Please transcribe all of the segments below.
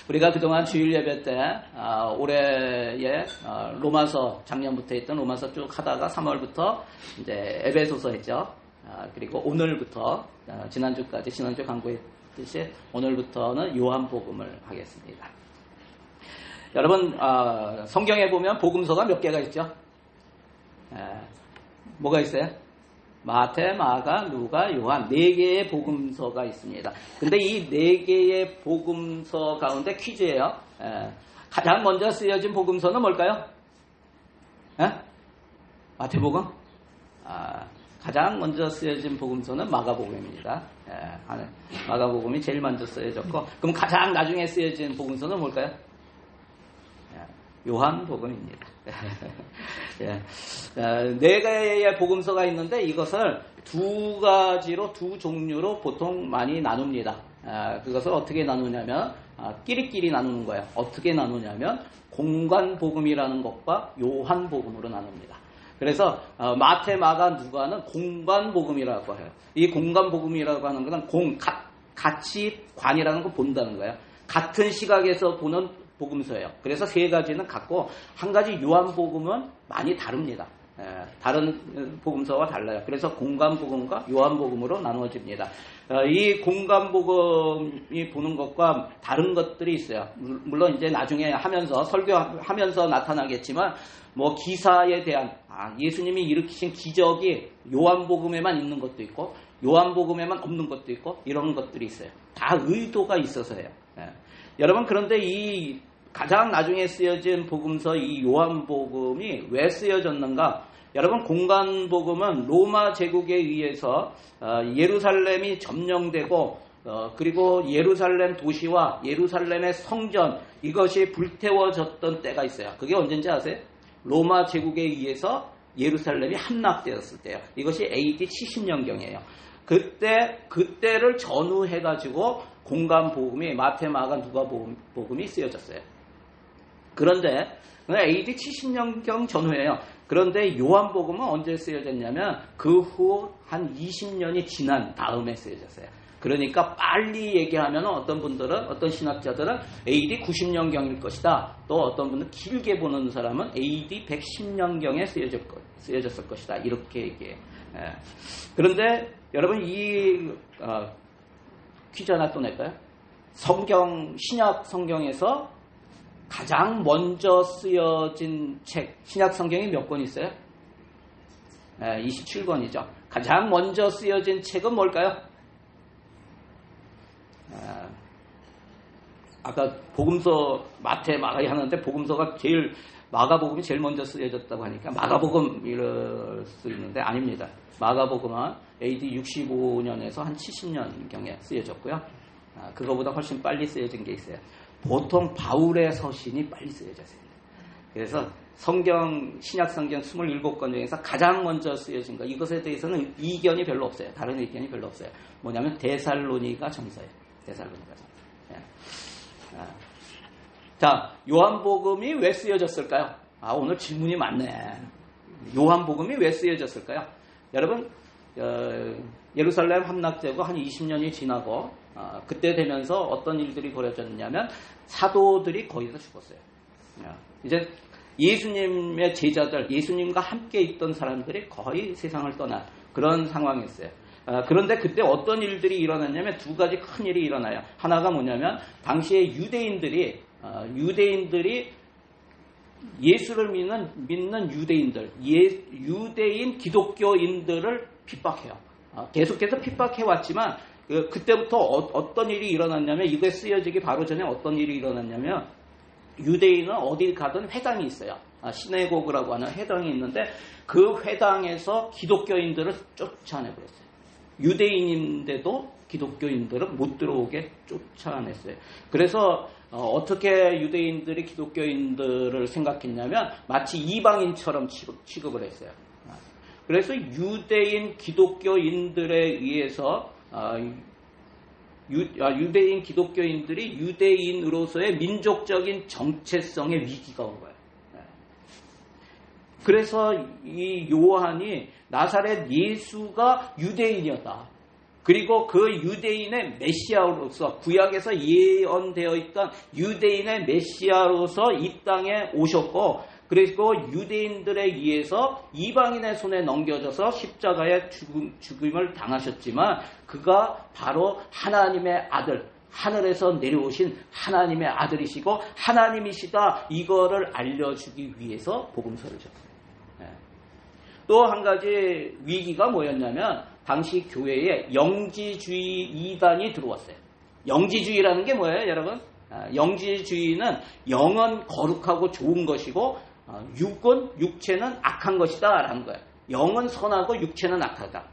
우리가 그동안 주일 예배 때 올해의 로마서 작년부터 했던 로마서 쭉 하다가 3월부터 이제 에베소서 했죠. 그리고 오늘부터 지난주까지 지난주 강구했듯이 오늘부터는 요한복음을 하겠습니다. 여러분 성경에 보면 복음서가 몇 개가 있죠? 뭐가 있어요? 마태, 마가, 누가, 요한 4개의 복음서가 있습니다. 근데 이 4개의 복음서 가운데 퀴즈예요. 가장 먼저 쓰여진 복음서는 뭘까요? 마태복음? 가장 먼저 쓰여진 복음서는 마가복음입니다. 마가복음이 제일 먼저 쓰여졌고, 그럼 가장 나중에 쓰여진 복음서는 뭘까요? 요한복음입니다. 4개의 복음서가 있는데 이것을 두 종류로 보통 많이 나눕니다. 그것을 어떻게 나누냐면 끼리끼리 나누는 거예요. 어떻게 나누냐면 공관복음이라는 것과 요한복음으로 나눕니다. 그래서 마태, 마가, 누가는 공관복음이라고 해요. 이 공관복음이라고 하는 것은 같이 관이라는 걸 본다는 거예요. 같은 시각에서 보는 복음서예요. 그래서 3가지는 같고 한 가지 요한복음은 많이 다릅니다. 다른 복음서와 달라요. 그래서 공관복음과 요한복음으로 나누어집니다. 이 공관복음이 보는 것과 다른 것들이 있어요. 물론 이제 나중에 하면서 설교하면서 나타나겠지만 뭐 기사에 대한 예수님이 일으키신 기적이 요한복음에만 있는 것도 있고 요한복음에만 없는 것도 있고 이런 것들이 있어요. 다 의도가 있어서예요. 여러분 그런데 이 가장 나중에 쓰여진 복음서 이 요한복음이 왜 쓰여졌는가? 여러분 공관복음은 로마 제국에 의해서 예루살렘이 점령되고 그리고 예루살렘 도시와 예루살렘의 성전 이것이 불태워졌던 때가 있어요. 그게 언제인지 아세요? 로마 제국에 의해서 예루살렘이 함락되었을 때요. 이것이 AD 70년경이에요. 그때를 전후해가지고 공관복음이 마태, 마가, 누가복음이 쓰여졌어요. 그런데 AD 70년경 전후예요. 그런데 요한복음은 언제 쓰여졌냐면 그 후 한 20년이 지난 다음에 쓰여졌어요. 그러니까 빨리 얘기하면 어떤 신학자들은 AD 90년경일 것이다. 또 어떤 분은 길게 보는 사람은 AD 110년경에 쓰여졌을 것이다. 이렇게 얘기해요. 그런데 여러분 이 퀴즈 하나 또 낼까요? 신약 성경에서 가장 먼저 쓰여진 책, 신약 성경이 몇 권 있어요? 27권이죠. 가장 먼저 쓰여진 책은 뭘까요? 아까 복음서 마태, 마가 하는데 마가복음이 제일 먼저 쓰여졌다고 하니까 마가복음 이럴 수 있는데 아닙니다. 마가복음은 AD 65년에서 한 70년경에 쓰여졌고요. 그거보다 훨씬 빨리 쓰여진 게 있어요. 보통 바울의 서신이 빨리 쓰여졌어요. 그래서 신약 성경 27권 중에서 가장 먼저 쓰여진 거 이것에 대해서는 이견이 별로 없어요. 다른 의견이 별로 없어요. 뭐냐면 데살로니가 전서예요. 데살로니가 전서. 자, 요한복음이 왜 쓰여졌을까요? 오늘 질문이 많네. 요한복음이 왜 쓰여졌을까요? 여러분 예루살렘 함락되고 한 20년이 지나고 그때 되면서 어떤 일들이 벌어졌냐면 사도들이 거의 다 죽었어요. 이제 예수님의 제자들, 예수님과 함께 있던 사람들이 거의 세상을 떠난 그런 상황이었어요. 그런데 그때 어떤 일들이 일어났냐면 2가지 큰 일이 일어나요. 하나가 뭐냐면 당시에 유대인들이 예수를 믿는 유대인들, 유대인 기독교인들을 핍박해요. 계속해서 핍박해왔지만 그때부터 어떤 일이 일어났냐면 이게 쓰여지기 바로 전에 어떤 일이 일어났냐면 유대인은 어딜 가든 회당이 있어요. 시네고그라고 하는 회당이 있는데 그 회당에서 기독교인들을 쫓아내버렸어요. 유대인인데도 기독교인들은 못 들어오게 쫓아냈어요. 그래서 어떻게 유대인들이 기독교인들을 생각했냐면 마치 이방인처럼 취급을 했어요. 그래서 유대인 기독교인들에 의해서 유대인 기독교인들이 유대인으로서의 민족적인 정체성의 위기가 온 거예요. 그래서 이 요한이 나사렛 예수가 유대인이었다. 그리고 그 유대인의 메시아로서 구약에서 예언되어 있던 유대인의 메시아로서 이 땅에 오셨고 그리고 유대인들에 의해서 이방인의 손에 넘겨져서 십자가의 죽음을 당하셨지만 그가 바로 하나님의 아들 하늘에서 내려오신 하나님의 아들이시고 하나님이시다 이거를 알려주기 위해서 복음서를 줬어요. 또 한 가지 위기가 뭐였냐면 당시 교회에 영지주의 이단이 들어왔어요. 영지주의라는 게 뭐예요, 여러분? 영지주의는 영은 거룩하고 좋은 것이고 육체는 악한 것이다 라는 거예요. 영은 선하고 육체는 악하다.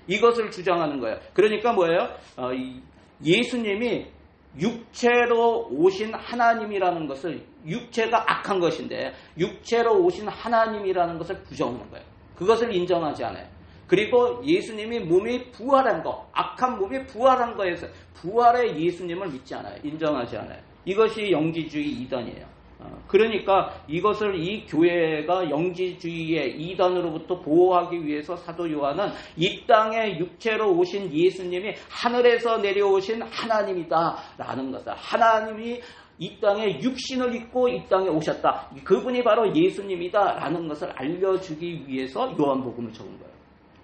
이것을 주장하는 거예요. 그러니까 뭐예요? 예수님이 육체로 오신 하나님이라는 것을 육체가 악한 것인데 육체로 오신 하나님이라는 것을 부정하는 거예요. 그것을 인정하지 않아요. 그리고 예수님이 몸이 부활한 거, 악한 몸이 부활한 거에서 부활의 예수님을 믿지 않아요. 인정하지 않아요. 이것이 영지주의 이단이에요. 그러니까 이것을 이 교회가 영지주의의 이단으로부터 보호하기 위해서 사도 요한은 이 땅에 육체로 오신 예수님이 하늘에서 내려오신 하나님이다라는 것을 하나님이 이 땅에 육신을 입고 이 땅에 오셨다. 그분이 바로 예수님이다라는 것을 알려주기 위해서 요한복음을 적은 거예요.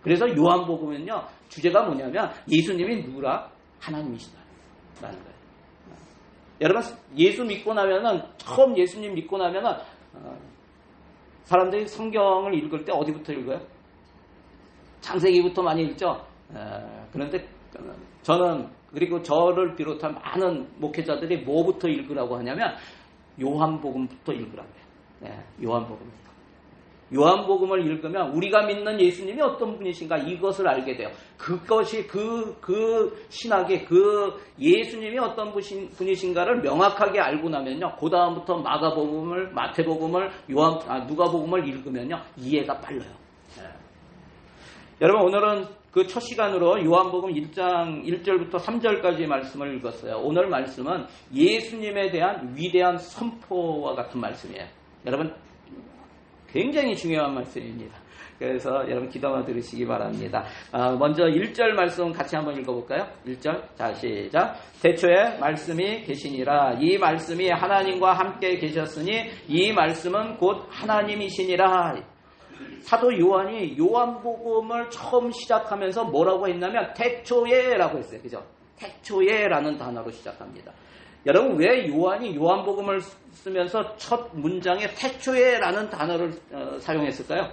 그래서 요한복음은요 주제가 뭐냐면 예수님이 누구라? 하나님이시다라는 거예요. 여러분 예수 믿고 나면은 처음 예수님 믿고 나면은 사람들이 성경을 읽을 때 어디부터 읽어요? 창세기부터 많이 읽죠. 그런데 저는 그리고 저를 비롯한 많은 목회자들이 뭐부터 읽으라고 하냐면 요한복음부터 읽으라고 해요. 요한복음부터. 요한복음을 읽으면 우리가 믿는 예수님이 어떤 분이신가 이것을 알게 돼요. 그것이 그 신학의 그 예수님이 어떤 분이신가를 명확하게 알고 나면요. 그 다음부터 마가복음을 마태복음을 누가복음을 읽으면요. 이해가 빨라요. 여러분 오늘은 그 첫 시간으로 요한복음 1장 1절부터 3절까지 말씀을 읽었어요. 오늘 말씀은 예수님에 대한 위대한 선포와 같은 말씀이에요. 여러분 굉장히 중요한 말씀입니다. 그래서 여러분 기도만 들으시기 바랍니다. 먼저 1절 말씀 같이 한번 읽어볼까요? 1절 자 시작. 태초에 말씀이 계시니라. 이 말씀이 하나님과 함께 계셨으니 이 말씀은 곧 하나님이시니라. 사도 요한이 요한복음을 처음 시작하면서 뭐라고 했냐면 태초에라고 했어요. 그죠? 태초에라는 단어로 시작합니다. 여러분 왜 요한이 요한복음을 쓰면서 첫 문장에 태초에라는 단어를 사용했을까요?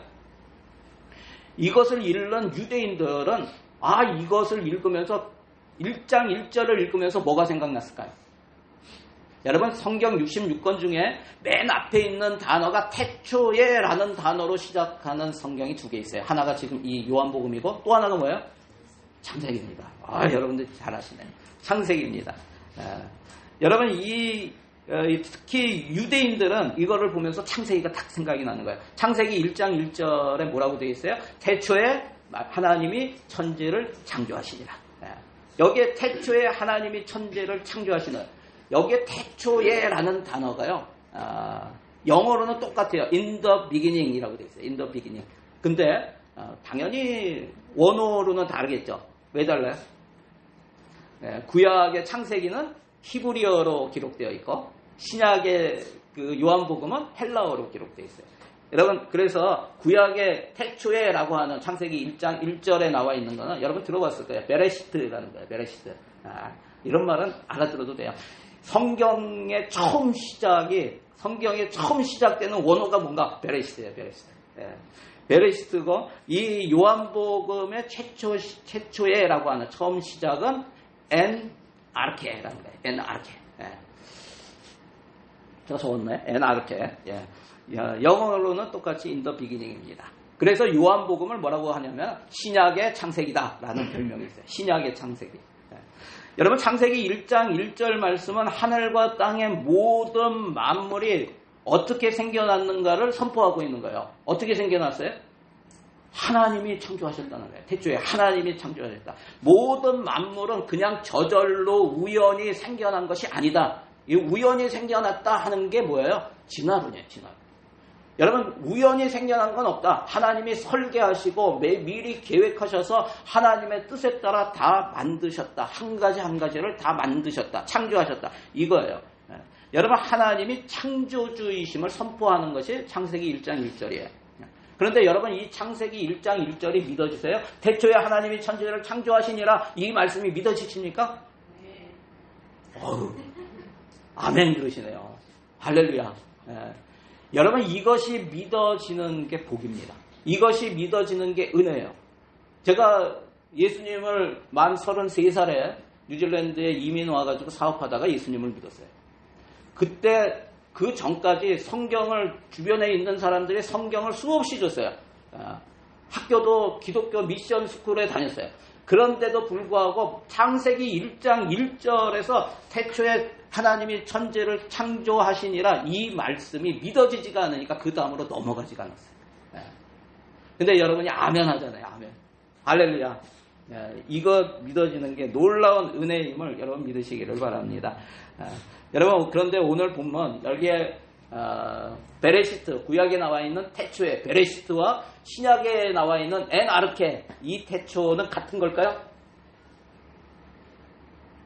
이것을 읽는 유대인들은 이것을 읽으면서 1장 1절을 읽으면서 뭐가 생각났을까요? 여러분 성경 66권 중에 맨 앞에 있는 단어가 태초에라는 단어로 시작하는 성경이 2개 있어요. 하나가 지금 이 요한복음이고 또 하나가 뭐예요? 창세기입니다. 여러분들 잘 아시네요. 창세기입니다. 여러분 특히 유대인들은 이거를 보면서 창세기가 딱 생각이 나는 거예요. 창세기 1장 1절에 뭐라고 되어 있어요? 태초에 하나님이 천지를 창조하시니라. 여기에 태초에 하나님이 천지를 창조하시는 여기에 태초에라는 단어가요. 영어로는 똑같아요. In the beginning이라고 되어 있어요. In the beginning. 근데 당연히 원어로는 다르겠죠. 왜 달라요? 구약의 창세기는 히브리어로 기록되어 있고 신약의 그 요한복음은 헬라어로 기록되어 있어요. 여러분 그래서 구약의 태초에라고 하는 창세기 1장 1절에 나와 있는 거는 여러분 들어봤을 거예요. 베레시트라는 거예요. 베레시트. 이런 말은 알아들어도 돼요. 성경의 처음 시작되는 원어가 뭔가? 베레시트예요. 베레시트. 베레시트고 이 요한복음의 최초에라고 하는 처음 시작은 엔 아르케라는 거예요. 엔 아르케. 저 적었네. 엔 아르케. 영어로는 똑같이 in the beginning입니다. 그래서 요한복음을 뭐라고 하냐면 신약의 창세기다라는 별명이 있어요. 신약의 창세기. 여러분 창세기 1장 1절 말씀은 하늘과 땅의 모든 만물이 어떻게 생겨났는가를 선포하고 있는 거예요. 어떻게 생겨났어요? 하나님이 창조하셨다는 거예요. 태초에 하나님이 창조하셨다. 모든 만물은 그냥 저절로 우연히 생겨난 것이 아니다. 이 우연히 생겨났다 하는 게 뭐예요? 진화론이에요. 진화론. 여러분 우연히 생겨난 건 없다. 하나님이 설계하시고 미리 계획하셔서 하나님의 뜻에 따라 다 만드셨다. 한 가지 한 가지를 다 만드셨다. 창조하셨다. 이거예요. 여러분 하나님이 창조주이심을 선포하는 것이 창세기 1장 1절이에요. 그런데 여러분 이 창세기 1장 1절이 믿어지세요? 태초에 하나님이 천지를 창조하시니라 이 말씀이 믿어지십니까? 아멘 그러시네요. 할렐루야. 여러분 이것이 믿어지는 게 복입니다. 이것이 믿어지는 게 은혜예요. 제가 예수님을 만 33살에 뉴질랜드에 이민 와가지고 사업하다가 예수님을 믿었어요. 그때 그 전까지 성경을 주변에 있는 사람들이 성경을 수없이 줬어요. 학교도 기독교 미션 스쿨에 다녔어요. 그런데도 불구하고 창세기 1장 1절에서 태초에 하나님이 천지를 창조하시니라 이 말씀이 믿어지지가 않으니까 그 다음으로 넘어가지가 않았어요. 근데 여러분이 아멘 하잖아요. 아멘. 할렐루야. 이거 믿어지는 게 놀라운 은혜임을 여러분 믿으시기를 바랍니다. 여러분 그런데 오늘 보면 여기에 베레시트 구약에 나와 있는 태초에 베레시트와 신약에 나와 있는 엔아르케 이 태초는 같은 걸까요?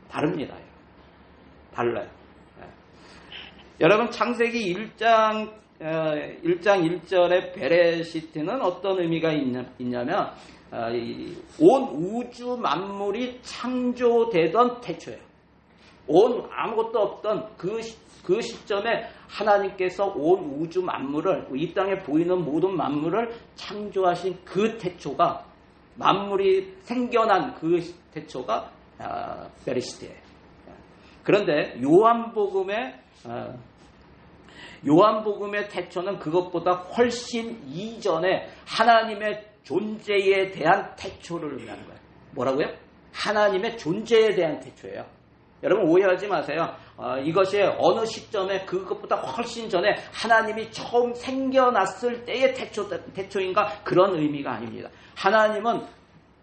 다릅니다. 달라요. 여러분 창세기 1장 1절의 베레시트는 어떤 의미가 있냐면 온 우주 만물이 창조되던 태초예요. 온 아무것도 없던 그 시점에 하나님께서 온 우주 만물을 이 땅에 보이는 모든 만물을 창조하신 그 태초가 만물이 생겨난 그 태초가 베레시트예요. 그런데 요한복음의 태초는 그것보다 훨씬 이전에 하나님의 존재에 대한 태초를 의미하는 거예요. 뭐라고요? 하나님의 존재에 대한 태초예요. 여러분 오해하지 마세요. 이것이 어느 시점에 그것보다 훨씬 전에 하나님이 처음 생겨났을 때의 태초인가 그런 의미가 아닙니다. 하나님은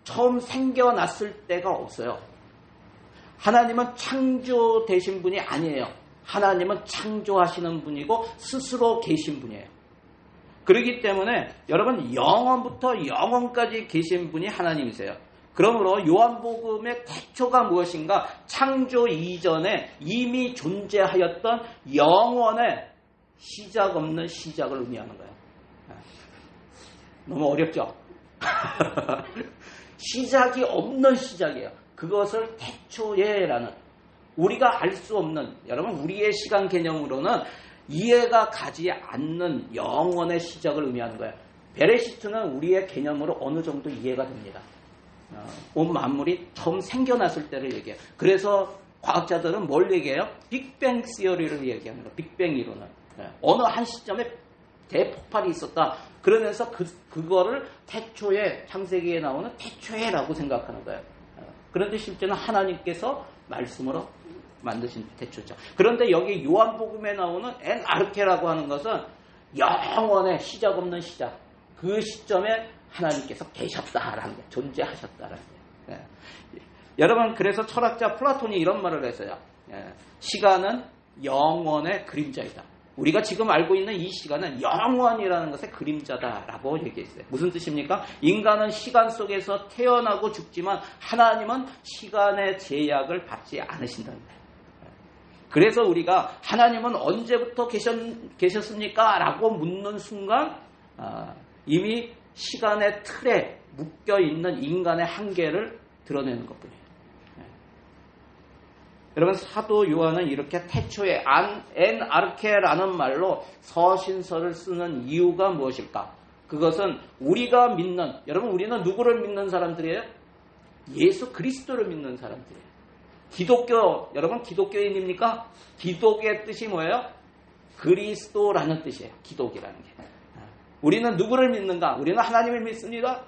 처음 생겨났을 때가 없어요. 하나님은 창조되신 분이 아니에요. 하나님은 창조하시는 분이고 스스로 계신 분이에요. 그렇기 때문에 여러분 영원부터 영원까지 계신 분이 하나님이세요. 그러므로 요한복음의 태초가 무엇인가? 창조 이전에 이미 존재하였던 영원의 시작 없는 시작을 의미하는 거예요. 너무 어렵죠? 시작이 없는 시작이에요. 그것을 태초에라는 우리가 알 수 없는 여러분 우리의 시간 개념으로는 이해가 가지 않는 영원의 시작을 의미하는 거예요. 베레시트는 우리의 개념으로 어느 정도 이해가 됩니다. 온 만물이 처음 생겨났을 때를 얘기해요. 그래서 과학자들은 뭘 얘기해요? 빅뱅 시어리를 얘기하는 거예요. 빅뱅 이론을. 어느 한 시점에 대폭발이 있었다. 그러면서 그거를 태초에 창세기에 나오는 태초에라고 생각하는 거예요. 그런데 실제는 하나님께서 말씀으로 만드신 태초죠. 그런데 여기 요한복음에 나오는 엔아르케라고 하는 것은 영원의 시작 없는 시작. 그 시점에 하나님께서 계셨다라는 거예요. 존재하셨다라는 거예요. 여러분 그래서 철학자 플라톤이 이런 말을 했어요. 시간은 영원의 그림자이다. 우리가 지금 알고 있는 이 시간은 영원이라는 것의 그림자다라고 얘기했어요. 무슨 뜻입니까? 인간은 시간 속에서 태어나고 죽지만 하나님은 시간의 제약을 받지 않으신다는 거예요. 그래서 우리가 하나님은 언제부터 계셨습니까? 라고 묻는 순간 이미 시간의 틀에 묶여있는 인간의 한계를 드러내는 것뿐이에요. 여러분 사도 요한은 이렇게 태초에 엔아르케라는 말로 서신서를 쓰는 이유가 무엇일까? 그것은 우리가 믿는 여러분 우리는 누구를 믿는 사람들이에요? 예수 그리스도를 믿는 사람들이에요. 기독교 여러분 기독교인입니까? 기독의 뜻이 뭐예요? 그리스도라는 뜻이에요. 기독이라는 게. 우리는 누구를 믿는가? 우리는 하나님을 믿습니다.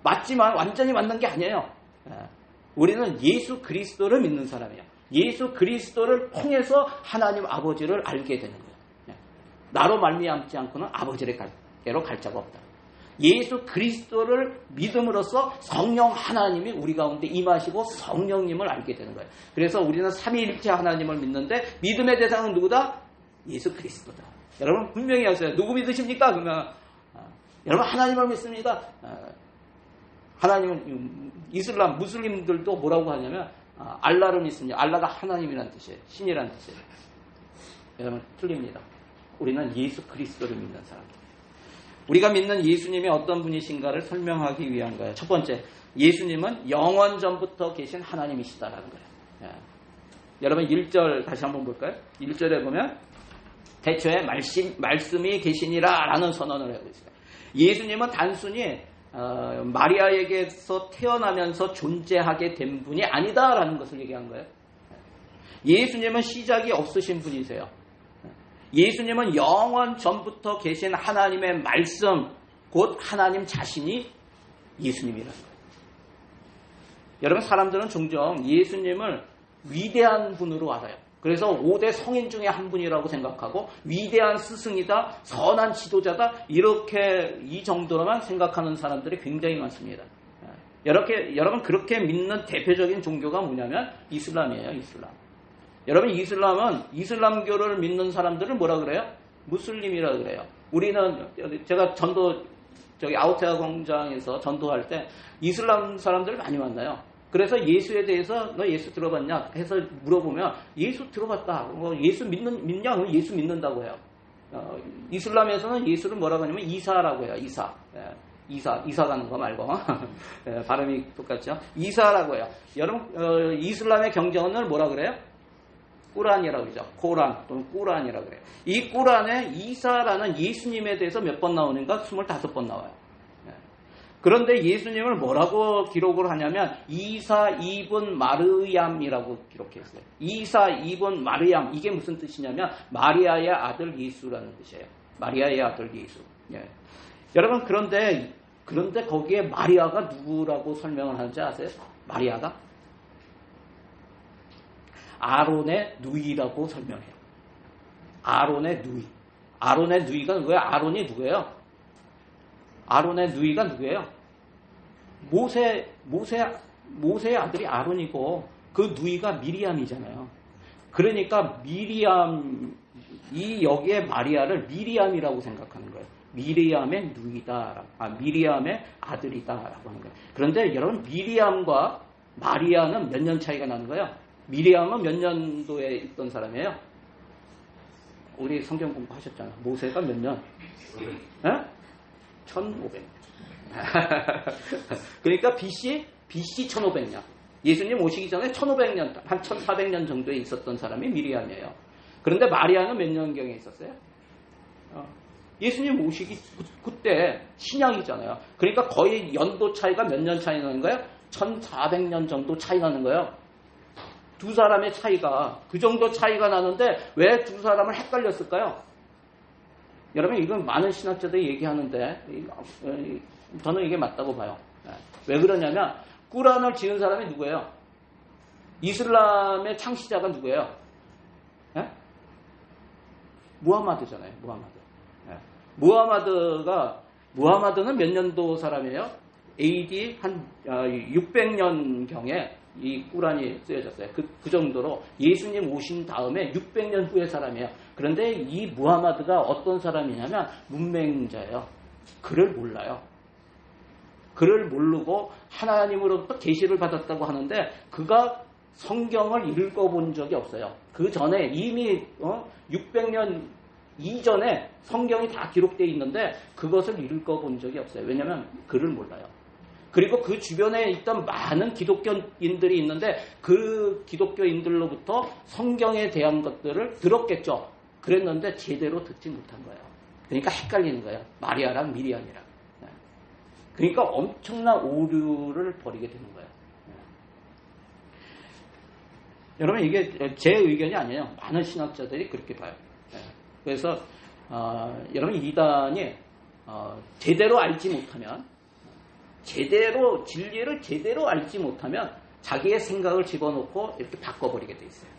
맞지만 완전히 맞는 게 아니에요. 우리는 예수 그리스도를 믿는 사람이에요. 예수 그리스도를 통해서 하나님 아버지를 알게 되는 거예요. 나로 말미암지 않고는 아버지께로 갈 자가 없다. 예수 그리스도를 믿음으로써 성령 하나님이 우리 가운데 임하시고 성령님을 알게 되는 거예요. 그래서 우리는 삼위일체 하나님을 믿는데 믿음의 대상은 누구다? 예수 그리스도다. 여러분 분명히 하세요. 누구 믿으십니까? 그러면 여러분 하나님을 믿습니다. 하나님은 이슬람 무슬림들도 뭐라고 하냐면 알라를 믿습니다. 알라가 하나님이란 뜻이에요. 신이란 뜻이에요. 여러분 틀립니다. 우리는 예수 그리스도를 믿는 사람입니다. 우리가 믿는 예수님이 어떤 분이신가를 설명하기 위한 거예요. 첫 번째, 예수님은 영원 전부터 계신 하나님이시다라는 거예요. 예. 여러분 1절 다시 한번 볼까요? 1절에 보면 태초에 말씀이 계시니라 라는 선언을 하고 있어요. 예수님은 단순히 마리아에게서 태어나면서 존재하게 된 분이 아니다라는 것을 얘기한 거예요. 예수님은 시작이 없으신 분이세요. 예수님은 영원 전부터 계신 하나님의 말씀, 곧 하나님 자신이 예수님이라는 거예요. 여러분 사람들은 종종 예수님을 위대한 분으로 알아요. 그래서 5대 성인 중에 한 분이라고 생각하고 위대한 스승이다, 선한 지도자다 이렇게 이 정도로만 생각하는 사람들이 굉장히 많습니다. 여러분 그렇게 믿는 대표적인 종교가 뭐냐면 이슬람이에요. 이슬람. 여러분 이슬람은 이슬람교를 믿는 사람들을 뭐라 그래요? 무슬림이라 그래요. 우리는 제가 아우테아 공장에서 전도할 때 이슬람 사람들을 많이 만나요. 그래서 예수에 대해서 너 예수 들어봤냐 해서 물어보면 예수 들어봤다. 예수 믿냐? 예수 믿는다고 해요. 이슬람에서는 예수를 뭐라고 하냐면 이사라고 해요. 이사 가는 거 말고 발음이 똑같죠. 이사라고 해요. 여러분 이슬람의 경전을 뭐라 그래요? 꾸란이라고 그러죠. 코란 또는 꾸란이라고 그래요. 이 꾸란에 이사라는 예수님에 대해서 몇 번 나오는가? 25번 나와요. 그런데 예수님을 뭐라고 기록을 하냐면 이사 이븐 마르얌이라고 기록했어요. 이사 이븐 마르얌 이게 무슨 뜻이냐면 마리아의 아들 예수라는 뜻이에요. 마리아의 아들 예수. 예. 여러분 그런데 거기에 마리아가 누구라고 설명을 하는지 아세요? 마리아가 아론의 누이라고 설명해요. 아론의 누이. 아론의 누이가 누구예요? 아론이 누구예요? 아론의 누이가 누구예요? 모세의 아들이 아론이고 그 누이가 미리암이잖아요. 그러니까 여기에 마리아를 미리암이라고 생각하는 거예요. 미리암의 누이다. 미리암의 아들이다라고 하는 거예요. 그런데 여러분 미리암과 마리아는 몇 년 차이가 나는 거예요? 미리암은 몇 년도에 있던 사람이에요? 우리 성경 공부하셨잖아요. 모세가 몇 년? 1500년. 그러니까 BC 1500년. 예수님 오시기 전에 1500년, 한 1400년 정도에 있었던 사람이 미리암이에요. 그런데 마리아는 몇 년경에 있었어요? 예수님 오시기 그때 신약이잖아요. 그러니까 거의 연도 차이가 몇 년 차이 나는 거예요? 1400년 정도 차이 나는 거예요. 두 사람의 차이가 그 정도 차이가 나는데 왜 두 사람을 헷갈렸을까요? 여러분 이건 많은 신학자들이 얘기하는데 저는 이게 맞다고 봐요. 왜 그러냐면 꾸란을 지은 사람이 누구예요? 이슬람의 창시자가 누구예요? 무하마드잖아요. 무하마드는 몇 년도 사람이에요? AD 한 600년경에 이 꾸란이 쓰여졌어요. 그 정도로 예수님 오신 다음에 600년 후의 사람이에요. 그런데 이 무하마드가 어떤 사람이냐면 문맹자예요. 글을 몰라요. 글을 모르고 하나님으로부터 계시를 받았다고 하는데 그가 성경을 읽어본 적이 없어요. 그 전에 이미 600년 이전에 성경이 다 기록되어 있는데 그것을 읽어본 적이 없어요. 왜냐하면 글을 몰라요. 그리고 그 주변에 있던 많은 기독교인들이 있는데 그 기독교인들로부터 성경에 대한 것들을 들었겠죠. 그랬는데 제대로 듣지 못한 거예요. 그러니까 헷갈리는 거예요. 마리아랑 미리암이랑. 그러니까 엄청난 오류를 벌이게 되는 거예요. 여러분 이게 제 의견이 아니에요. 많은 신학자들이 그렇게 봐요. 그래서 여러분 이단이 제대로 알지 못하면 진리를 제대로 알지 못하면 자기의 생각을 집어넣고 이렇게 바꿔버리게 돼 있어요.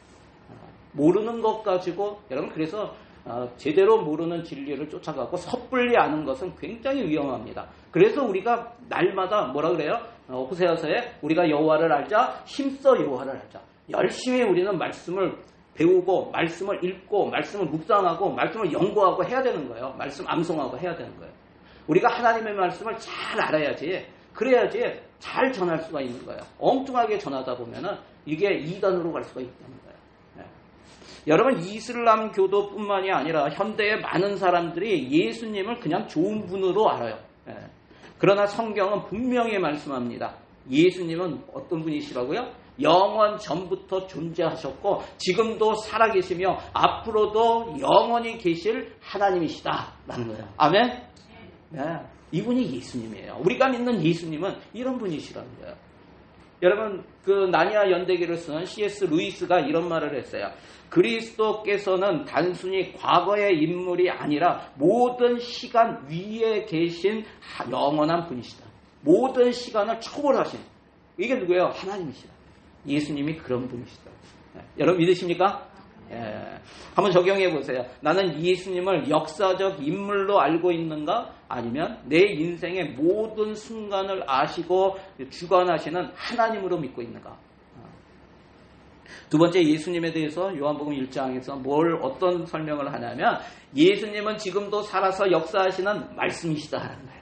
모르는 것 가지고 여러분 그래서 제대로 모르는 진리를 쫓아가고 섣불리 아는 것은 굉장히 위험합니다. 그래서 우리가 날마다 뭐라 그래요? 호세아서에 우리가 여호와를 알자, 힘써 여호와를 알자. 열심히 우리는 말씀을 배우고 말씀을 읽고 말씀을 묵상하고 말씀을 연구하고 해야 되는 거예요. 말씀 암송하고 해야 되는 거예요. 우리가 하나님의 말씀을 잘 알아야지, 그래야지 잘 전할 수가 있는 거예요. 엉뚱하게 전하다 보면은 이게 이단으로 갈 수가 있다는 거예요. 네. 여러분, 이슬람 교도뿐만이 아니라 현대의 많은 사람들이 예수님을 그냥 좋은 분으로 알아요. 네. 그러나 성경은 분명히 말씀합니다. 예수님은 어떤 분이시라고요? 영원 전부터 존재하셨고 지금도 살아계시며 앞으로도 영원히 계실 하나님이시다라는 거예요. 아멘? 네. 이분이 예수님이에요. 우리가 믿는 예수님은 이런 분이시라는 거예요. 여러분, 그 나니아 연대기를 쓴 C.S. 루이스가 이런 말을 했어요. 그리스도께서는 단순히 과거의 인물이 아니라 모든 시간 위에 계신 영원한 분이시다. 모든 시간을 초월하신, 이게 누구예요? 하나님이시다. 예수님이 그런 분이시다. 여러분 믿으십니까? 한번 적용해 보세요. 나는 예수님을 역사적 인물로 알고 있는가? 아니면 내 인생의 모든 순간을 아시고 주관하시는 하나님으로 믿고 있는가? 두 번째, 예수님에 대해서 요한복음 1장에서 어떤 설명을 하냐면 예수님은 지금도 살아서 역사하시는 말씀이시다라는 거예요.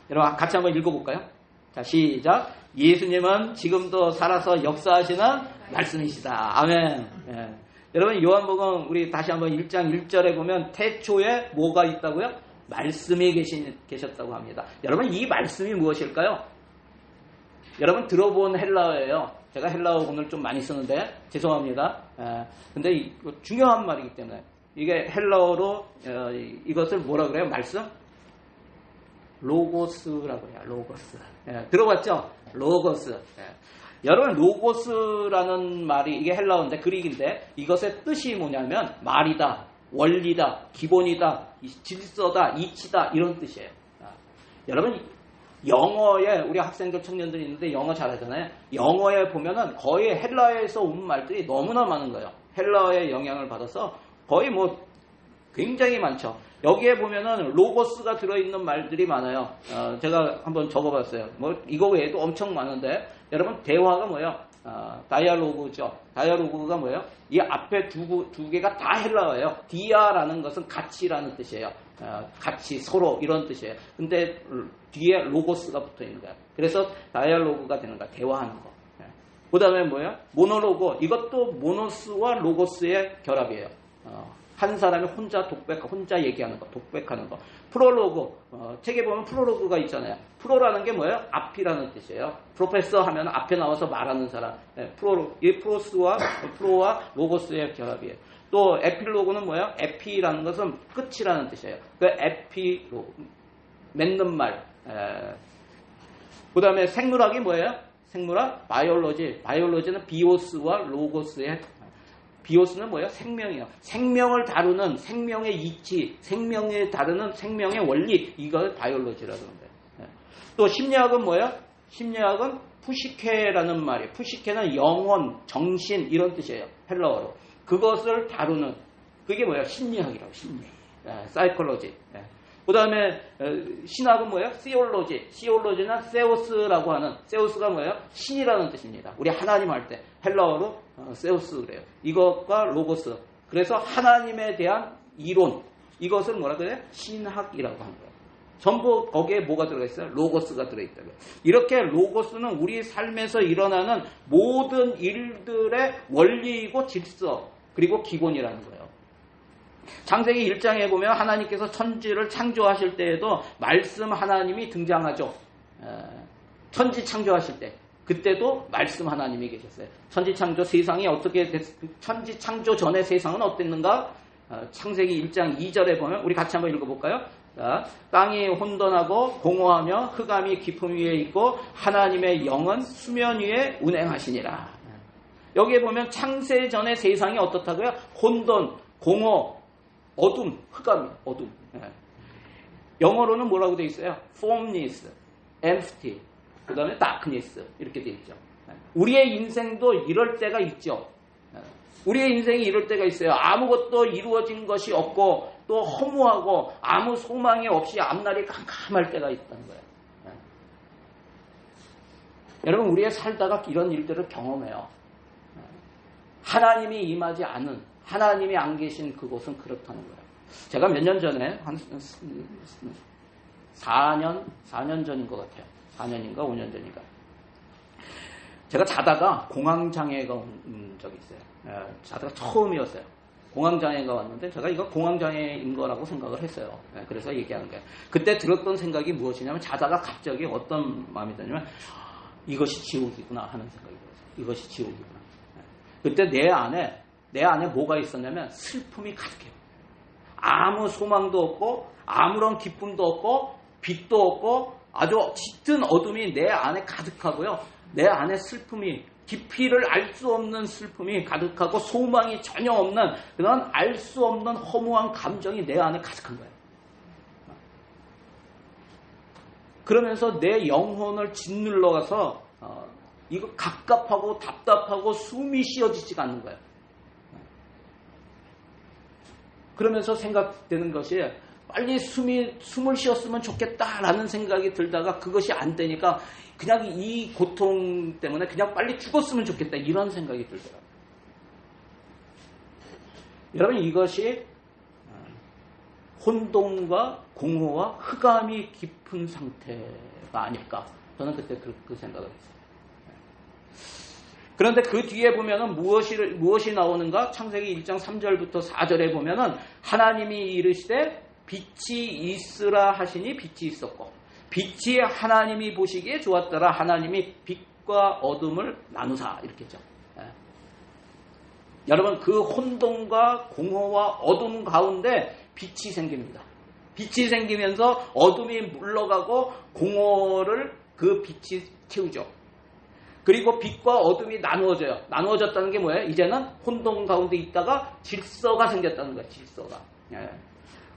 여러분 같이 한번 읽어볼까요? 자, 시작. 예수님은 지금도 살아서 역사하시는 말씀이시다. 아멘. 예. 여러분, 요한복음 우리 다시 한번 1장 1절에 보면 태초에 뭐가 있다고요? 말씀이 계셨다고 합니다. 여러분, 이 말씀이 무엇일까요? 여러분 들어본 헬라어예요. 제가 헬라어 오늘 좀 많이 쓰는데 죄송합니다. 근데 이거 중요한 말이기 때문에 이게 헬라어로 이것을 뭐라 그래요? 말씀? 로고스라고 해요. 로고스. 들어봤죠? 로고스. 여러분, 로고스라는 말이 이게 헬라어인데 그릭인데 이것의 뜻이 뭐냐면 말이다, 원리다, 기본이다, 질서다, 이치다 이런 뜻이에요. 여러분, 영어에 우리 학생들 청년들이 있는데 영어 잘하잖아요. 영어에 보면은 거의 헬라어에서 온 말들이 너무나 많은 거예요. 헬라어의 영향을 받아서 거의 굉장히 많죠. 여기에 보면은 로고스가 들어있는 말들이 많아요. 제가 한번 적어봤어요. 이거 외에도 엄청 많은데 여러분, 대화가 뭐예요? 다이얼로그죠. 다이얼로그가 뭐예요? 이 앞에 두 개가 다 헬라어예요. 디아라는 것은 같이라는 뜻이에요. 같이, 서로 이런 뜻이에요. 근데 뒤에 로고스가 붙어 있는 거예요. 그래서 다이얼로그가 되는 거야. 대화하는 거. 그 다음에 뭐예요? 모노로그. 이것도 모노스와 로고스의 결합이에요. 한 사람이 혼자 얘기하는 거, 독백하는 거. 프롤로그, 책에 보면 프롤로그가 있잖아요. 프로라는 게 뭐예요? 앞이라는 뜻이에요. 프로페서 하면 앞에 나와서 말하는 사람. 프로로그, 이 프로와 로고스의 결합이에요. 또 에필로그는 뭐예요? 에피라는 것은 끝이라는 뜻이에요. 그 에피로그, 맺는 말. 그 다음에 생물학이 뭐예요? 생물학, 바이올로지. 바이올로지는 비오스와 로고스의, 비오스는 뭐예요? 생명이에요. 생명을 다루는 생명의 이치, 생명을 다루는 생명의 원리, 이걸 바이올로지라고 합니다. 또 심리학은 뭐예요? 심리학은 푸시케라는 말이에요. 푸시케는 영혼, 정신 이런 뜻이에요. 헬라어로. 그것을 다루는, 그게 뭐예요? 심리학이라고, 심리. 사이콜로지. 그 다음에 신학은 뭐예요? 시올로지. 시올로지는 세우스라고 하는, 세우스가 뭐예요? 신이라는 뜻입니다. 우리 하나님 할 때 헬라어로 세우스 그래요. 이것과 로고스. 그래서 하나님에 대한 이론, 이것을 뭐라 그래요? 신학이라고 하는 거예요. 전부 거기에 뭐가 들어가 있어요? 로고스가 들어있다고요. 이렇게 로고스는 우리 삶에서 일어나는 모든 일들의 원리이고 질서, 그리고 기본이라는 거예요. 창세기 1장에 보면 하나님께서 천지를 창조하실 때에도 말씀 하나님이 등장하죠. 천지 창조하실 때. 그때도 말씀 하나님이 계셨어요. 천지 창조 세상이 어떻게 천지 창조 전의 세상은 어땠는가? 창세기 1장 2절에 보면 우리 같이 한번 읽어볼까요? 자, 땅이 혼돈하고 공허하며 흑암이 깊음 위에 있고 하나님의 영은 수면 위에 운행하시니라. 여기에 보면 창세 전의 세상이 어떻다고요? 혼돈, 공허, 어둠, 흑암, 어둠. 영어로는 뭐라고 되어 있어요? formless, empty, 그 다음에 darkness 이렇게 되어 있죠. 우리의 인생도 이럴 때가 있죠. 우리의 인생이 이럴 때가 있어요. 아무것도 이루어진 것이 없고 또 허무하고 아무 소망이 없이 앞날이 캄캄할 때가 있다는 거예요. 여러분, 우리의 살다가 이런 일들을 경험해요. 하나님이 임하지 않은, 하나님이 안 계신 그곳은 그렇다는 거예요. 제가 몇 년 전에, 한 4년 전인 것 같아요. 4년인가 5년 전인가. 제가 자다가 공황장애가 온 적이 있어요. 자다가 처음이었어요. 공황장애가 왔는데 제가 이거 공황장애인 거라고 생각을 했어요. 그래서 얘기하는 거예요. 그때 들었던 생각이 무엇이냐면 자다가 갑자기 어떤 마음이 드냐면 이것이 지옥이구나 하는 생각이 들었어요. 이것이 지옥이구나. 그때 내 안에 뭐가 있었냐면 슬픔이 가득해요. 아무 소망도 없고 아무런 기쁨도 없고 빛도 없고 아주 짙은 어둠이 내 안에 가득하고요. 내 안에 슬픔이, 깊이를 알 수 없는 슬픔이 가득하고 소망이 전혀 없는 그런 알 수 없는 허무한 감정이 내 안에 가득한 거예요. 그러면서 내 영혼을 짓눌러 가서 이거 갑갑하고 답답하고 숨이 쉬어지지가 않는 거예요. 그러면서 생각되는 것이 빨리 숨을 쉬었으면 좋겠다라는 생각이 들다가 그것이 안 되니까 그냥 이 고통 때문에 그냥 빨리 죽었으면 좋겠다 이런 생각이 들더라고요. 여러분 이것이 혼돈과 공허와 흑암이 깊은 상태가 아닐까 저는 그때 그 생각을 했어요. 그런데 그 뒤에 보면은 무엇이 나오는가? 창세기 1장 3절부터 4절에 보면은 하나님이 이르시되 빛이 있으라 하시니 빛이 있었고 빛이 하나님이 보시기에 좋았더라. 하나님이 빛과 어둠을 나누사 이렇게 했죠. 여러분 그 혼돈과 공허와 어둠 가운데 빛이 생깁니다. 빛이 생기면서 어둠이 물러가고 공허를 그 빛이 채우죠. 그리고 빛과 어둠이 나누어져요. 나누어졌다는 게 뭐예요? 이제는 혼돈 가운데 있다가 질서가 생겼다는 거예요. 질서가.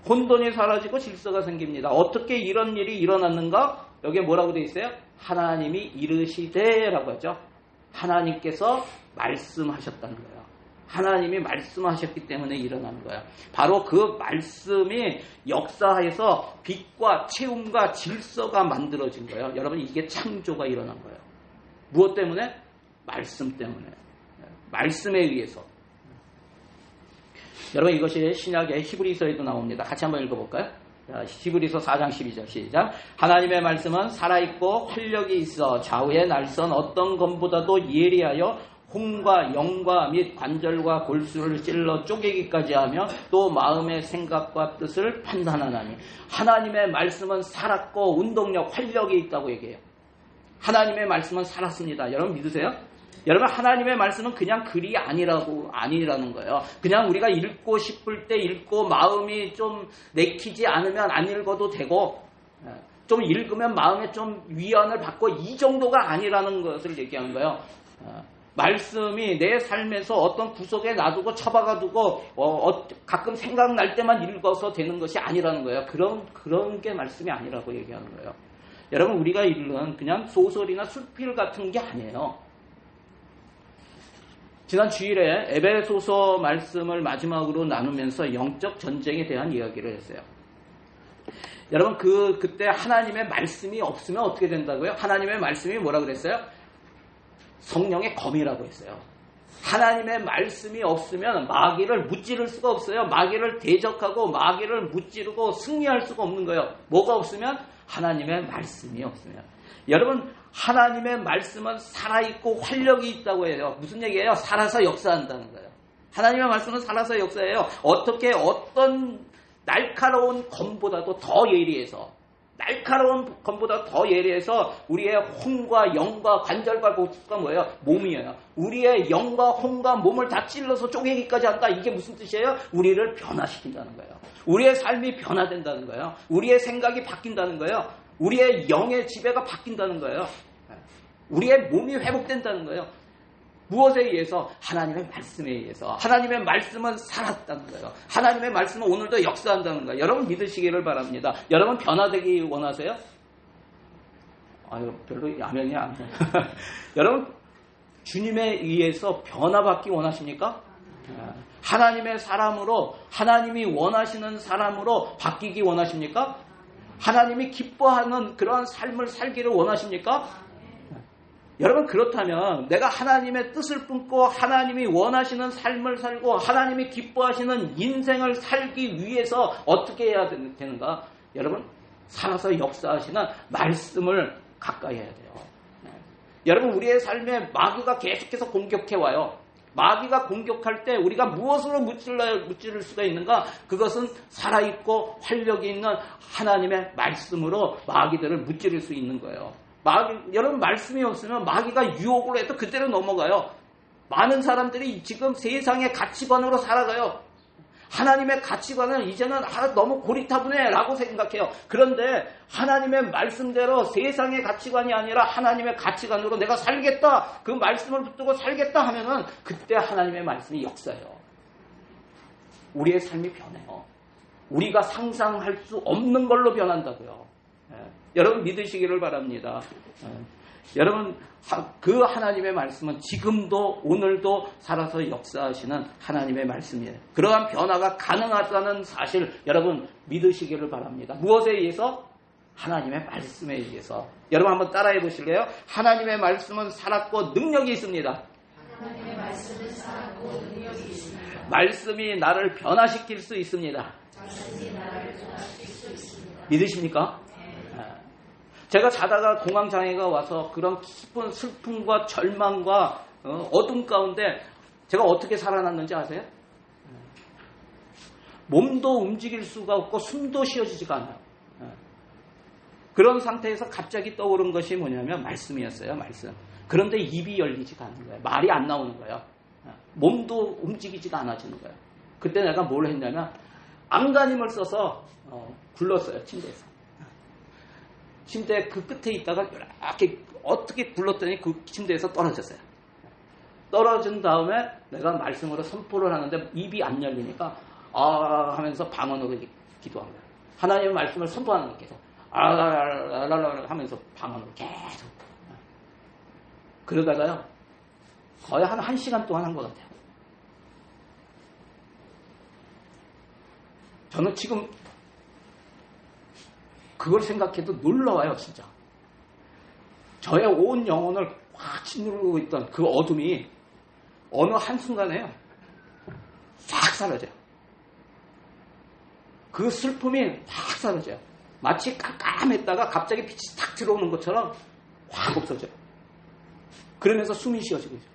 혼돈이 사라지고 질서가 생깁니다. 어떻게 이런 일이 일어났는가? 여기에 뭐라고 되어 있어요? 하나님이 이르시되라고 하죠. 하나님께서 말씀하셨다는 거예요. 하나님이 말씀하셨기 때문에 일어나는 거예요. 바로 그 말씀이 역사에서 빛과 채움과 질서가 만들어진 거예요. 여러분 이게 창조가 일어난 거예요. 무엇 때문에? 말씀 때문에. 말씀에 의해서. 여러분 이것이 신약의 히브리서에도 나옵니다. 같이 한번 읽어볼까요? 히브리서 4장 12절 시작. 하나님의 말씀은 살아있고 활력이 있어 좌우에 날선 어떤 검보다도 예리하여 혼과 영과 및 관절과 골수를 찔러 쪼개기까지 하며 또 마음의 생각과 뜻을 판단하나니 하나님의 말씀은 살았고 운동력, 활력이 있다고 얘기해요. 하나님의 말씀은 살았습니다. 여러분 믿으세요? 여러분 하나님의 말씀은 그냥 글이 아니라는 거예요. 그냥 우리가 읽고 싶을 때 읽고 마음이 좀 내키지 않으면 안 읽어도 되고 좀 읽으면 마음에 좀 위안을 받고 이 정도가 아니라는 것을 얘기하는 거예요. 말씀이 내 삶에서 어떤 구석에 놔두고 처박아두고 가끔 생각날 때만 읽어서 되는 것이 아니라는 거예요. 그런 게 말씀이 아니라고 얘기하는 거예요. 여러분 우리가 읽는 그냥 소설이나 수필 같은 게 아니에요. 지난 주일에 에베소서 말씀을 마지막으로 나누면서 영적 전쟁에 대한 이야기를 했어요. 여러분 그때 하나님의 말씀이 없으면 어떻게 된다고요? 하나님의 말씀이 뭐라 그랬어요? 성령의 검이라고 했어요. 하나님의 말씀이 없으면 마귀를 무찌를 수가 없어요. 마귀를 대적하고 마귀를 무찌르고 승리할 수가 없는 거예요. 뭐가 없으면? 하나님의 말씀이 없으면. 여러분 하나님의 말씀은 살아있고 활력이 있다고 해요. 무슨 얘기예요? 살아서 역사한다는 거예요. 하나님의 말씀은 살아서 역사해요. 어떤 날카로운 검보다도 더 예리해서 날카로운 검보다 더 예리해서 우리의 혼과 영과 관절과 골수가 뭐예요? 몸이에요. 우리의 영과 혼과 몸을 다 찔러서 쪼개기까지 한다. 이게 무슨 뜻이에요? 우리를 변화시킨다는 거예요. 우리의 삶이 변화된다는 거예요. 우리의 생각이 바뀐다는 거예요. 우리의 영의 지배가 바뀐다는 거예요. 우리의 몸이 회복된다는 거예요. 무엇에 의해서? 하나님의 말씀에 의해서. 하나님의 말씀은 살았다는 거예요. 하나님의 말씀은 오늘도 역사한다는 거예요. 여러분 믿으시기를 바랍니다. 여러분 변화되기 원하세요? 별로 아멘이 안 돼요. 여러분 주님에 의해서 변화받기 원하십니까? 하나님의 사람으로 하나님이 원하시는 사람으로 바뀌기 원하십니까? 하나님이 기뻐하는 그러한 삶을 살기를 원하십니까? 여러분 그렇다면 내가 하나님의 뜻을 품고 하나님이 원하시는 삶을 살고 하나님이 기뻐하시는 인생을 살기 위해서 어떻게 해야 되는가? 여러분 살아서 역사하시는 말씀을 가까이 해야 돼요. 여러분 우리의 삶에 마귀가 계속해서 공격해와요. 마귀가 공격할 때 우리가 무엇으로 무찌를 수가 있는가? 그것은 살아있고 활력이 있는 하나님의 말씀으로 마귀들을 무찌를 수 있는 거예요. 여러분 말씀이 없으면 마귀가 유혹으로 해도 그대로 넘어가요. 많은 사람들이 지금 세상의 가치관으로 살아가요. 하나님의 가치관은 이제는 너무 고리타분해 라고 생각해요. 그런데 하나님의 말씀대로 세상의 가치관이 아니라 하나님의 가치관으로 내가 살겠다, 그 말씀을 붙들고 살겠다 하면은 그때 하나님의 말씀이 역사해요. 우리의 삶이 변해요. 우리가 상상할 수 없는 걸로 변한다고요. 여러분 믿으시기를 바랍니다. 여러분 그 하나님의 말씀은 지금도 오늘도 살아서 역사하시는 하나님의 말씀이에요. 그러한 변화가 가능하다는 사실 여러분 믿으시기를 바랍니다. 무엇에 의해서? 하나님의 말씀에 의해서. 여러분 한번 따라해 보실래요? 하나님의 말씀은 살았고 능력이 있습니다. 하나님의 말씀은 살았고 능력이 있습니다. 말씀이 나를 변화시킬 수 있습니다. 말씀이 나를 변화시킬 수 있습니다. 믿으십니까? 제가 자다가 공황장애가 와서 그런 깊은 슬픔과 절망과 어둠 가운데 제가 어떻게 살아났는지 아세요? 몸도 움직일 수가 없고 숨도 쉬어지지가 않아요. 그런 상태에서 갑자기 떠오른 것이 뭐냐면 말씀이었어요. 말씀. 그런데 입이 열리지가 않는 거예요. 말이 안 나오는 거예요. 몸도 움직이지가 않아지는 거예요. 그때 내가 뭘 했냐면 안간힘을 써서 굴렀어요. 침대에서. 침대 그 끝에 있다가 이렇게 어떻게 굴렀더니 그 침대에서 떨어졌어요. 떨어진 다음에 내가 말씀으로 선포를 하는데 입이 안 열리니까 하면서 방언으로 기도한 거예요. 하나님의 말씀을 선포하는 거예요. 계속 하면서 방언으로 계속. 그러다가요 거의 한 1시간 동안 한 것 같아요. 저는 지금 그걸 생각해도 놀라워요, 진짜. 저의 온 영혼을 확 짓누르고 있던 그 어둠이 어느 한순간에요, 싹 사라져요. 그 슬픔이 확 사라져요. 마치 깜깜했다가 갑자기 빛이 탁 들어오는 것처럼 확 없어져요. 그러면서 숨이 쉬어지고 있어요.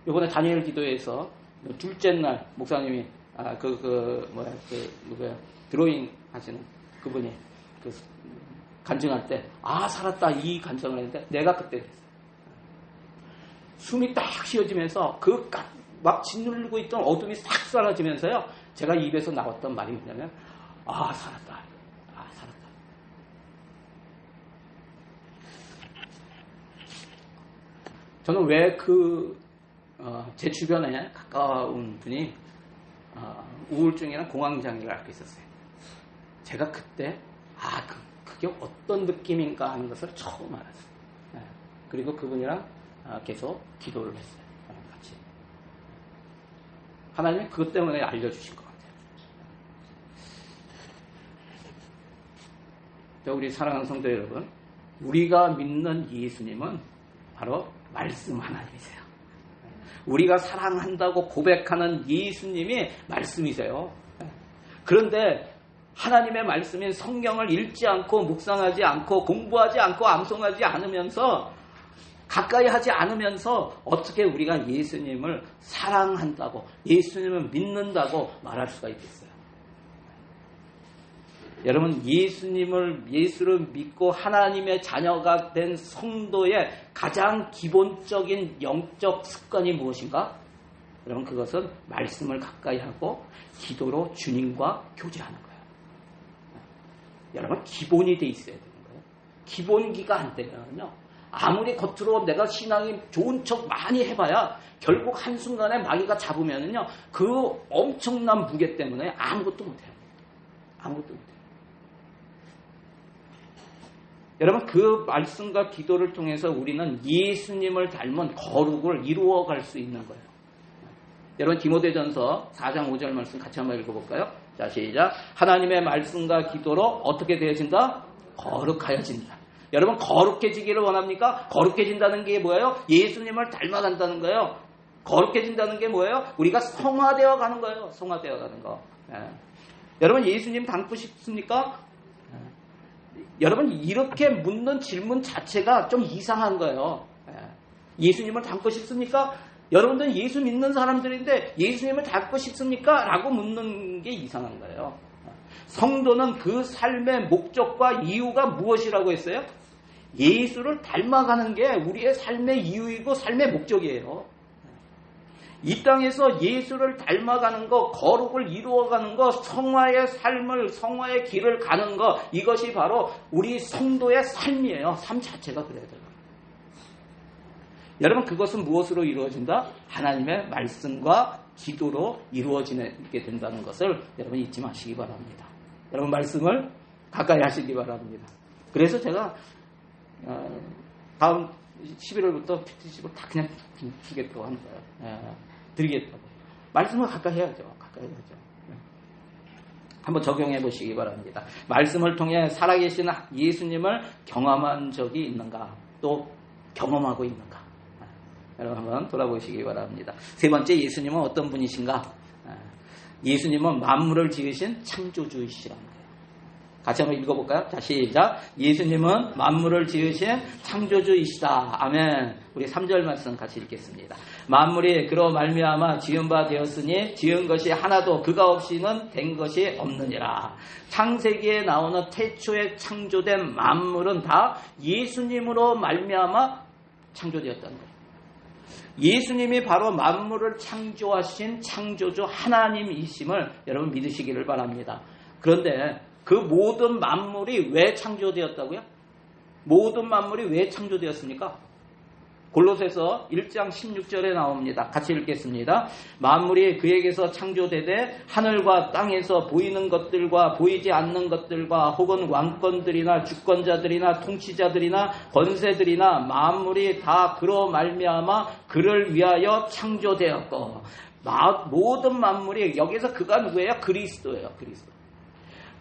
이번에 다니엘 기도회에서 둘째 날 목사님이 드로잉 하시는 그분이 간증할 때, 살았다, 이 간증을 했는데, 내가 그때 그랬어요. 숨이 딱 쉬어지면서, 막 짓누르고 있던 어둠이 싹 사라지면서요, 제가 입에서 나왔던 말이 뭐냐면, 살았다. 살았다. 저는 왜 제 주변에 가까운 분이 우울증이랑 공황장애를 앓고 있었어요. 제가 그때 그게 어떤 느낌인가 하는 것을 처음 알았어요. 그리고 그분이랑 계속 기도를 했어요. 같이. 하나님이 그것 때문에 알려주신 것 같아요. 우리 사랑하는 성도 여러분, 우리가 믿는 예수님은 바로 말씀 하나님이세요. 우리가 사랑한다고 고백하는 예수님이 말씀이세요. 그런데 하나님의 말씀인 성경을 읽지 않고 묵상하지 않고 공부하지 않고 암송하지 않으면서 가까이 하지 않으면서 어떻게 우리가 예수님을 사랑한다고, 예수님을 믿는다고 말할 수가 있겠어요? 여러분, 예수를 믿고 하나님의 자녀가 된 성도의 가장 기본적인 영적 습관이 무엇인가? 여러분, 그것은 말씀을 가까이 하고 기도로 주님과 교제하는 거예요. 여러분, 기본이 돼 있어야 되는 거예요. 기본기가 안 되면요, 아무리 겉으로 내가 신앙이 좋은 척 많이 해봐야 결국 한순간에 마귀가 잡으면요, 그 엄청난 무게 때문에 아무것도 못해요. 아무것도 못해요. 여러분, 그 말씀과 기도를 통해서 우리는 예수님을 닮은 거룩을 이루어갈 수 있는 거예요. 여러분, 디모데전서 4장 5절 말씀 같이 한번 읽어볼까요? 자, 시작. 하나님의 말씀과 기도로 어떻게 되어진다? 거룩하여진다. 여러분 거룩해지기를 원합니까? 거룩해진다는 게 뭐예요? 예수님을 닮아간다는 거예요. 거룩해진다는 게 뭐예요? 우리가 성화되어 가는 거예요. 성화되어 가는 거. 여러분 예수님 닮고 싶습니까? 여러분 이렇게 묻는 질문 자체가 좀 이상한 거예요. 예수님을 닮고 싶습니까? 여러분들은 예수 믿는 사람들인데 예수님을 닮고 싶습니까? 라고 묻는 게 이상한 거예요. 성도는 그 삶의 목적과 이유가 무엇이라고 했어요? 예수를 닮아가는 게 우리의 삶의 이유이고 삶의 목적이에요. 이 땅에서 예수를 닮아가는 것, 거룩을 이루어가는 것, 성화의 삶을, 성화의 길을 가는 것, 이것이 바로 우리 성도의 삶이에요. 삶 자체가 그래야 돼요. 여러분 그것은 무엇으로 이루어진다? 하나님의 말씀과 기도로 이루어지게 된다는 것을 여러분 잊지 마시기 바랍니다. 여러분 말씀을 가까이 하시기 바랍니다. 그래서 제가 다음 11월부터 큐티십을 다 그냥 주겠다고 하는 거예요. 드리겠다고. 말씀을 가까이 해야죠. 가까이 해야죠. 한번 적용해 보시기 바랍니다. 말씀을 통해 살아계신 예수님을 경험한 적이 있는가? 또 경험하고 있는가? 여러분 한번 돌아보시기 바랍니다. 세 번째, 예수님은 어떤 분이신가? 예수님은 만물을 지으신 창조주이시라는 거예요. 같이 한번 읽어볼까요? 자, 시작. 예수님은 만물을 지으신 창조주이시다. 아멘. 우리 3절 말씀 같이 읽겠습니다. 만물이 그로 말미암아 지은 바 되었으니 지은 것이 하나도 그가 없이는 된 것이 없느니라. 창세기에 나오는 태초에 창조된 만물은 다 예수님으로 말미암아 창조되었다는 거예요. 예수님이 바로 만물을 창조하신 창조주 하나님이심을 여러분 믿으시기를 바랍니다. 그런데 그 모든 만물이 왜 창조되었다고요? 모든 만물이 왜 창조되었습니까? 골로새서 1장 16절에 나옵니다. 같이 읽겠습니다. 만물이 그에게서 창조되되 하늘과 땅에서 보이는 것들과 보이지 않는 것들과 혹은 왕권들이나 주권자들이나 통치자들이나 권세들이나 만물이 다 그로 말미암아 그를 위하여 창조되었고, 모든 만물이, 여기서 그가 누구예요? 그리스도예요. 그리스도.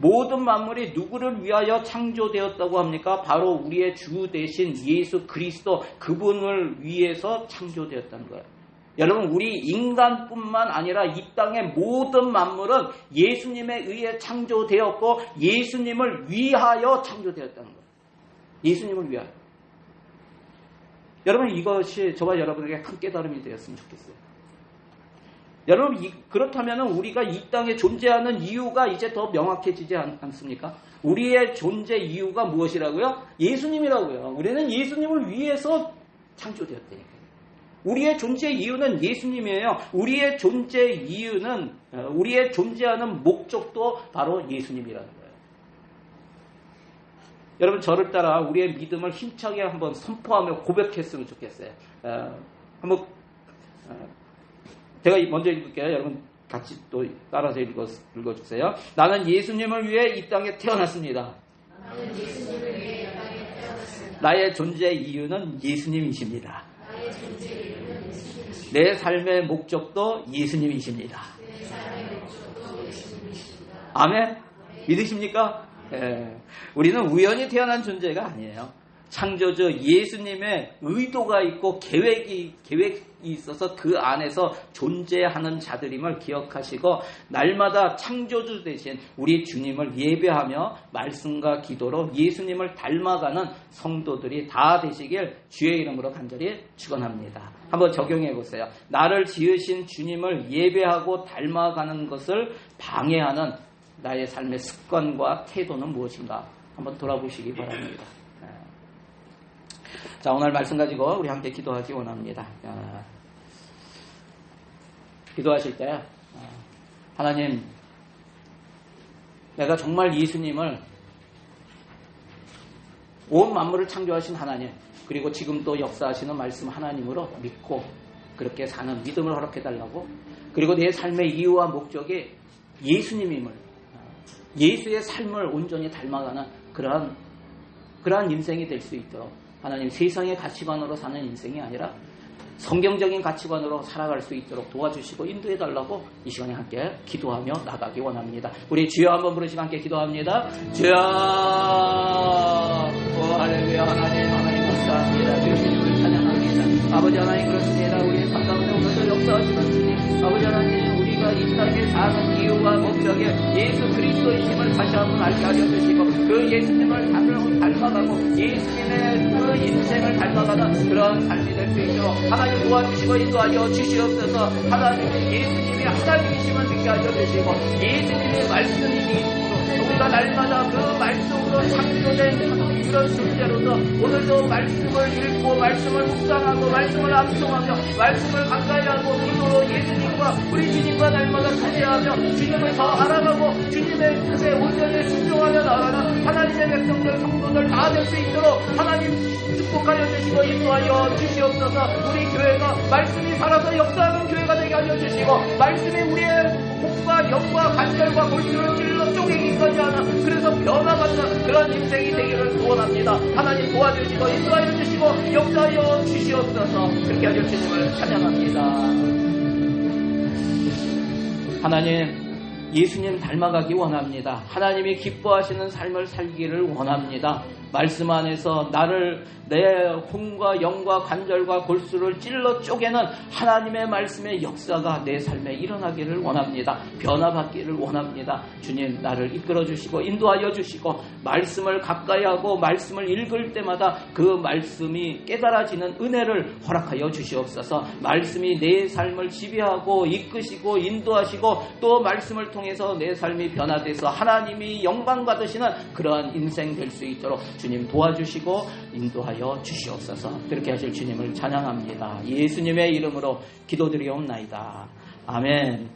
모든 만물이 누구를 위하여 창조되었다고 합니까? 바로 우리의 주 대신 예수 그리스도, 그분을 위해서 창조되었다는 거예요. 여러분 우리 인간뿐만 아니라 이 땅의 모든 만물은 예수님에 의해 창조되었고 예수님을 위하여 창조되었다는 거예요. 예수님을 위하여. 여러분 이것이 저와 여러분에게 큰 깨달음이 되었으면 좋겠어요. 여러분 그렇다면 우리가 이 땅에 존재하는 이유가 이제 더 명확해지지 않습니까? 우리의 존재 이유가 무엇이라고요? 예수님이라고요. 우리는 예수님을 위해서 창조되었다니까요. 우리의 존재 이유는 예수님이에요. 우리의 존재 이유는, 우리의 존재하는 목적도 바로 예수님이라는 거예요. 여러분 저를 따라 우리의 믿음을 힘차게 한번 선포하며 고백했으면 좋겠어요. 한번 제가 먼저 읽을게요. 여러분 같이 또 따라서 읽어주세요. 나는 예수님을 위해 이 땅에 태어났습니다. 나는 예수님을 위해 이 땅에 태어났습니다. 나의 존재 이유는 예수님이십니다. 나의 존재 이유는 예수님이십니다. 내 삶의 목적도 예수님이십니다. 내 삶의 목적도 예수님이십니다. 아멘? 믿으십니까? 우리는 우연히 태어난 존재가 아니에요. 창조주 예수님의 의도가 있고 계획이 있어서 그 안에서 존재하는 자들임을 기억하시고 날마다 창조주 대신 우리 주님을 예배하며 말씀과 기도로 예수님을 닮아가는 성도들이 다 되시길 주의 이름으로 간절히 축원합니다. 한번 적용해 보세요. 나를 지으신 주님을 예배하고 닮아가는 것을 방해하는 나의 삶의 습관과 태도는 무엇인가 한번 돌아보시기 바랍니다. 자, 오늘 말씀 가지고 우리 함께 기도하기 원합니다. 기도하실 때 하나님, 내가 정말 예수님을, 온 만물을 창조하신 하나님, 그리고 지금 또 역사하시는 말씀 하나님으로 믿고 그렇게 사는 믿음을 허락해달라고, 그리고 내 삶의 이유와 목적이 예수님임을, 예수의 삶을 온전히 닮아가는 그러한 인생이 될 수 있도록 하나님, 세상의 가치관으로 사는 인생이 아니라 성경적인 가치관으로 살아갈 수 있도록 도와주시고 인도해달라고 이 시간에 함께 기도하며 나가기 원합니다. 우리 주여 한번 부르시고 함께 기도합니다. 주여, 할렐루야. 하나님 감사합니다. 주님을 찬양합니다. 아버지 하나님 그렇습니다. 우리의 삶 가운데 오늘도 역사하시는 주님, 아버지 하나님 우리가 이 땅에 사는 이유와 목적에 예수 그리스도이심을 다시 한번 알게 하여 주시고 그 예수님을 닮아가고 예수님의 그 인생을 닮아가는 그런 삶이 될 수 있도록 하나님 도와주시고 인도하여 주시옵소서. 하나님의 예수님이 하나님이심을 믿게 하여 주시고 예수님의 말씀이 있으므로 우리가 날마다 그 말씀으로 창조된 그런 존재로서 오늘도 말씀을 읽고 말씀을 묵상하고 말씀을 암송하며 말씀을 가까이하고 기도로 예수님과 우리 주님과 날마다 교제하며 주님을 더 알아가고 주님의 뜻에 온전히 순종하며 나아가는 하나님의 백성들 성도들 다 될 수 있도록 하나님 축복하여 주시고 인도하여 주시옵소서. 우리 교회가 말씀이 살아서 역사하는 교회가 되게 하여 주시고 말씀이 우리의 목과 영과 관절과 골수를 찔러 쪼개기까지 하는 그래서 변화받는 그런 인생이 되기를 소원합니다. 하나님 도와주시고 인도하여 주시고 역사하여 주시옵소서. 그렇게 하여 주님을 찬양합니다. 하나님 예수님 닮아가기 원합니다. 하나님이 기뻐하시는 삶을 살기를 원합니다. 말씀 안에서 나를 내 혼과 영과 관절과 골수를 찔러 쪼개는 하나님의 말씀의 역사가 내 삶에 일어나기를 원합니다. 변화받기를 원합니다. 주님 나를 이끌어 주시고 인도하여 주시고 말씀을 가까이 하고 말씀을 읽을 때마다 그 말씀이 깨달아지는 은혜를 허락하여 주시옵소서. 말씀이 내 삶을 지배하고 이끄시고 인도하시고 또 말씀을 통해서 내 삶이 변화돼서 하나님이 영광 받으시는 그러한 인생 될 수 있도록 주님 도와주시고 인도하여 주시옵소서. 그렇게 하실 주님을 찬양합니다. 예수님의 이름으로 기도드리옵나이다. 아멘.